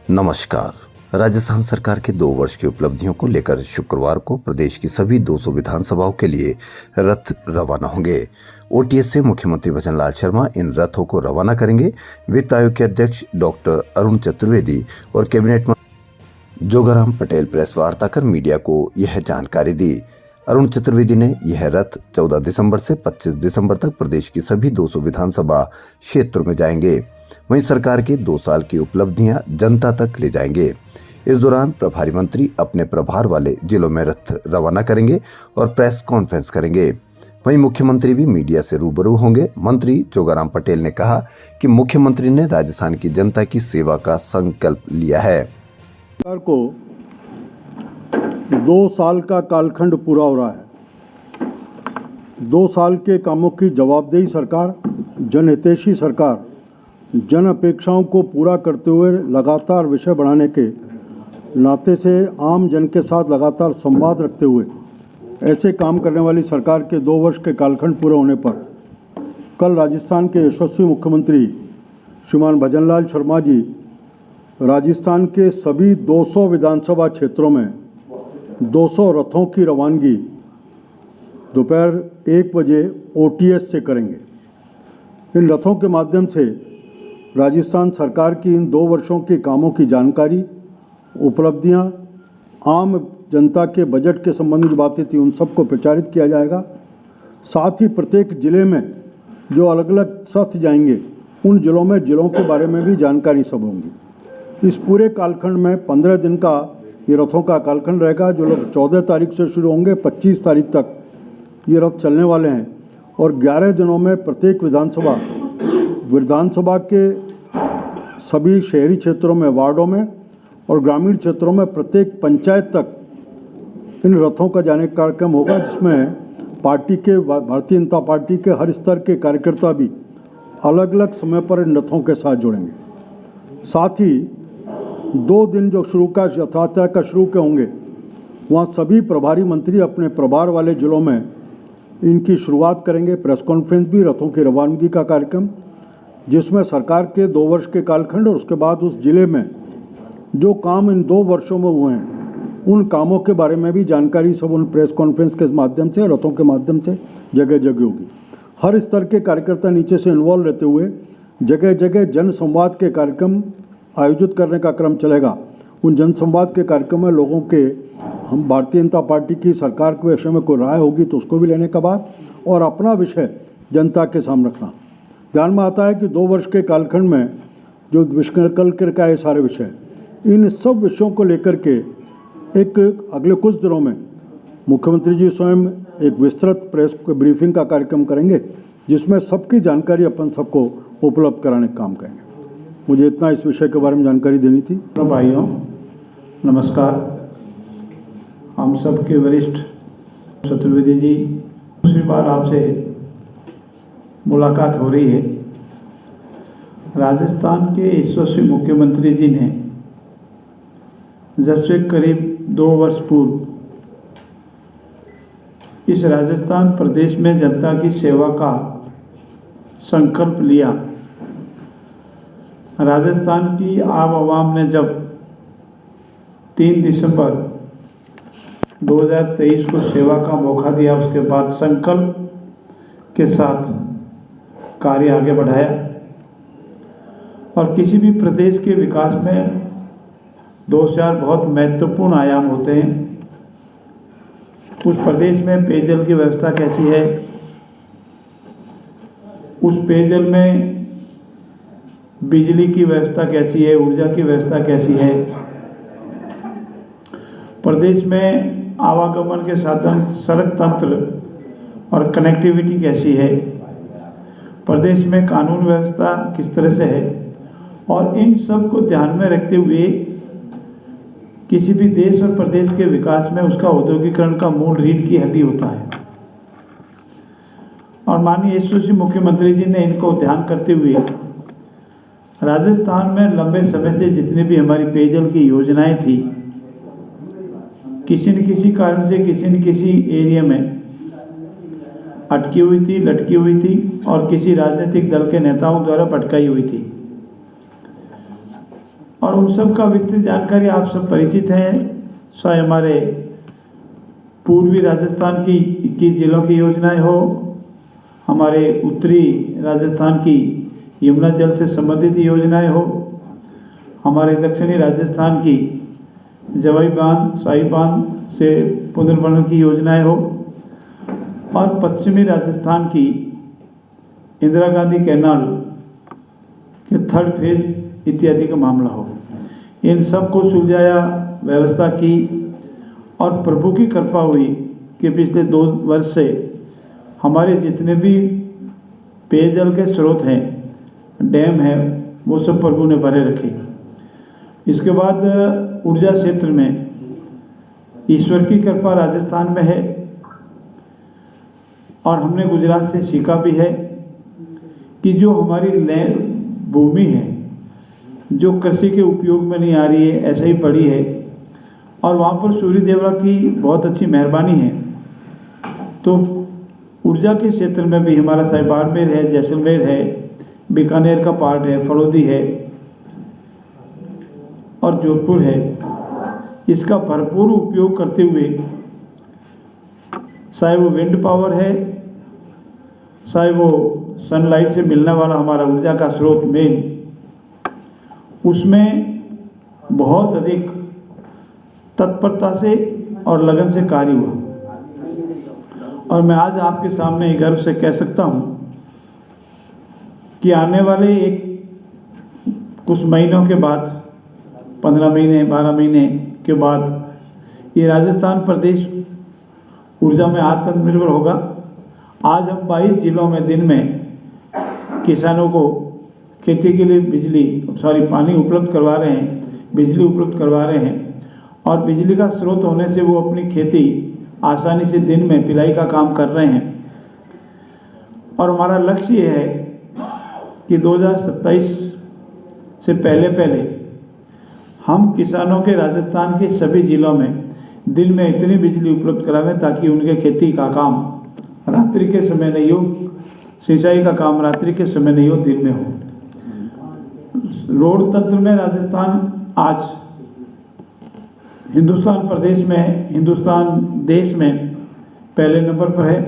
नमस्कार। राजस्थान सरकार के 2 वर्ष की उपलब्धियों को लेकर शुक्रवार को प्रदेश की सभी 200 विधानसभाओं के लिए रथ रवाना होंगे। ओटीएस से मुख्यमंत्री भजनलाल शर्मा इन रथों को रवाना करेंगे। वित्त आयोग के अध्यक्ष डॉक्टर अरुण चतुर्वेदी और कैबिनेट मंत्री जोगाराम पटेल प्रेस वार्ता कर मीडिया को यह जानकारी दी। अरुण चतुर्वेदी ने यह रथ 14 दिसंबर से 25 दिसंबर तक प्रदेश की सभी 200 विधानसभा क्षेत्रों में जाएंगे। वहीं सरकार की 2 साल की उपलब्धियां जनता तक ले जाएंगे। इस दौरान प्रभारी मंत्री अपने प्रभार वाले जिलों में रथ रवाना करेंगे और प्रेस कॉन्फ्रेंस करेंगे। वहीं मुख्यमंत्री भी मीडिया से रूबरू होंगे। मंत्री जोगाराम पटेल ने कहा कि मुख्यमंत्री ने राजस्थान की जनता की सेवा का संकल्प लिया है। सरकार को 2 साल का कालखंड पूरा हो रहा है। 2 साल के कामों की जवाबदेही सरकार, जनहितैषी सरकार, जन अपेक्षाओं को पूरा करते हुए लगातार विषय बढ़ाने के नाते से आम जन के साथ लगातार संवाद रखते हुए ऐसे काम करने वाली सरकार के 2 वर्ष के कालखंड पूरे होने पर कल राजस्थान के यशस्वी मुख्यमंत्री श्रीमान भजनलाल शर्मा जी राजस्थान के सभी 200 विधानसभा क्षेत्रों में 200 रथों की रवानगी दोपहर 1 बजे ओटीएस से करेंगे। इन रथों के माध्यम से राजस्थान सरकार की इन 2 वर्षों के कामों की जानकारी, उपलब्धियां, आम जनता के बजट के संबंधी जो बातें थी उन सबको प्रचारित किया जाएगा। साथ ही प्रत्येक जिले में जो अलग अलग रथ जाएंगे उन जिलों के बारे में भी जानकारी सब होंगी। इस पूरे कालखंड में 15 दिन का ये रथों का कालखंड रहेगा। जो लोग 14 तारीख से शुरू होंगे, 25 तारीख तक ये रथ चलने वाले हैं और 11 दिनों में प्रत्येक विधानसभा के सभी शहरी क्षेत्रों में, वार्डों में और ग्रामीण क्षेत्रों में प्रत्येक पंचायत तक इन रथों का जाने का कार्यक्रम होगा, जिसमें भारतीय जनता पार्टी के हर स्तर के कार्यकर्ता भी अलग अलग समय पर इन रथों के साथ जुड़ेंगे। साथ ही 2 दिन जो यात्रा का शुरू के होंगे, वहाँ सभी प्रभारी मंत्री अपने प्रभार वाले जिलों में इनकी शुरुआत करेंगे। प्रेस कॉन्फ्रेंस भी, रथों की रवानगी का कार्यक्रम, जिसमें सरकार के 2 वर्ष के कालखंड और उसके बाद उस जिले में जो काम इन 2 वर्षों में हुए हैं उन कामों के बारे में भी जानकारी सब उन प्रेस कॉन्फ्रेंस के माध्यम से, रथों के माध्यम से जगह जगह होगी। हर स्तर के कार्यकर्ता नीचे से इन्वॉल्व रहते हुए जगह जगह जन संवाद के कार्यक्रम आयोजित करने का क्रम चलेगा। उन जन संवाद के कार्यक्रम में लोगों के हम भारतीय जनता पार्टी की सरकार के विषय में कोई राय होगी तो उसको भी लेने का बात और अपना विषय जनता के सामने रखना। ध्यान में आता है कि 2 वर्ष के कालखंड में जो कल का ये सारे विषय, इन सब विषयों को लेकर के एक अगले कुछ दिनों में मुख्यमंत्री जी स्वयं एक विस्तृत प्रेस ब्रीफिंग का कार्यक्रम करेंगे, जिसमें सबकी जानकारी अपन सबको उपलब्ध कराने का काम करेंगे। मुझे इतना इस विषय के बारे में जानकारी देनी थी। भाइयों नमस्कार। हम सब के वरिष्ठ चतुर्वेदी जी, दूसरी बार आपसे मुलाकात हो रही है। राजस्थान के यशस्वी मुख्यमंत्री जी ने जब से करीब 2 वर्ष पूर्व इस राजस्थान प्रदेश में जनता की सेवा का संकल्प लिया, राजस्थान की आवाम ने जब 3 दिसंबर 2023 को सेवा का मौका दिया, उसके बाद संकल्प के साथ कार्य आगे बढ़ाया। और किसी भी प्रदेश के विकास में 2 4 बहुत महत्वपूर्ण आयाम होते हैं। उस प्रदेश में पेयजल की व्यवस्था कैसी है, उस पेयजल में बिजली की व्यवस्था कैसी है, ऊर्जा की व्यवस्था कैसी है, प्रदेश में आवागमन के साधन, सड़क तंत्र और कनेक्टिविटी कैसी है, प्रदेश में कानून व्यवस्था किस तरह से है। और इन सब को ध्यान में रखते हुए किसी भी देश और प्रदेश के विकास में उसका औद्योगिकरण का मूल रीढ़ की हड्डी होता है। और माननीय यशस्वी मुख्यमंत्री जी ने इनको ध्यान करते हुए राजस्थान में लंबे समय से जितनी भी हमारी पेयजल की योजनाएं थी, किसी न किसी कारण से किसी न किसी एरिया में अटकी हुई थी, लटकी हुई थी और किसी राजनीतिक दल के नेताओं द्वारा भटकाई हुई थी। और उन सब का विस्तृत जानकारी आप सब परिचित हैं। चाहे हमारे पूर्वी राजस्थान की 21 जिलों की योजनाएं हो, हमारे उत्तरी राजस्थान की यमुना जल से संबंधित योजनाएं हो, हमारे दक्षिणी राजस्थान की जवाई बांध शाही बांध से पुनर्भरण की योजनाएं हो, और पश्चिमी राजस्थान की इंदिरा गांधी कैनाल के 3rd फेज इत्यादि का मामला हो। इन सब को सुलझाया, व्यवस्था की, और प्रभु की कृपा हुई कि पिछले 2 वर्ष से हमारे जितने भी पेयजल के स्रोत हैं, डैम हैं, वो सब प्रभु ने भरे रखे। इसके बाद ऊर्जा क्षेत्र में ईश्वर की कृपा राजस्थान में है, और हमने गुजरात से सीखा भी है कि जो हमारी लैंड भूमि है जो कृषि के उपयोग में नहीं आ रही है, ऐसे ही पड़ी है, और वहाँ पर सूर्य देवता की बहुत अच्छी मेहरबानी है। तो ऊर्जा के क्षेत्र में भी हमारा चाहे बाड़मेर है, जैसलमेर है, बीकानेर का पार्ट है, फलोदी है और जोधपुर है, इसका भरपूर उपयोग करते हुए चाहे वो विंड पावर है, चाहे वो सनलाइट से मिलने वाला हमारा ऊर्जा का स्रोत मेन, उसमें बहुत अधिक तत्परता से और लगन से कार्य हुआ। और मैं आज आपके सामने गर्व से कह सकता हूँ कि आने वाले कुछ महीनों के बाद, 15 महीने 12 महीने के बाद ये राजस्थान प्रदेश ऊर्जा में आत्मनिर्भर होगा। आज हम 22 जिलों में दिन में किसानों को खेती के लिए पानी उपलब्ध करवा रहे हैं, बिजली उपलब्ध करवा रहे हैं, और बिजली का स्रोत होने से वो अपनी खेती आसानी से दिन में पिलाई का काम कर रहे हैं। और हमारा लक्ष्य ये है कि 2027 से पहले हम किसानों के राजस्थान के सभी जिलों में दिन में इतनी बिजली उपलब्ध करावें ताकि उनके खेती का काम रात्रि के समय नहीं हो, सिंचाई का काम रात्रि के समय नहीं हो, दिन में हो। रोड तंत्र में राजस्थान आज हिंदुस्तान देश में पहले नंबर पर है।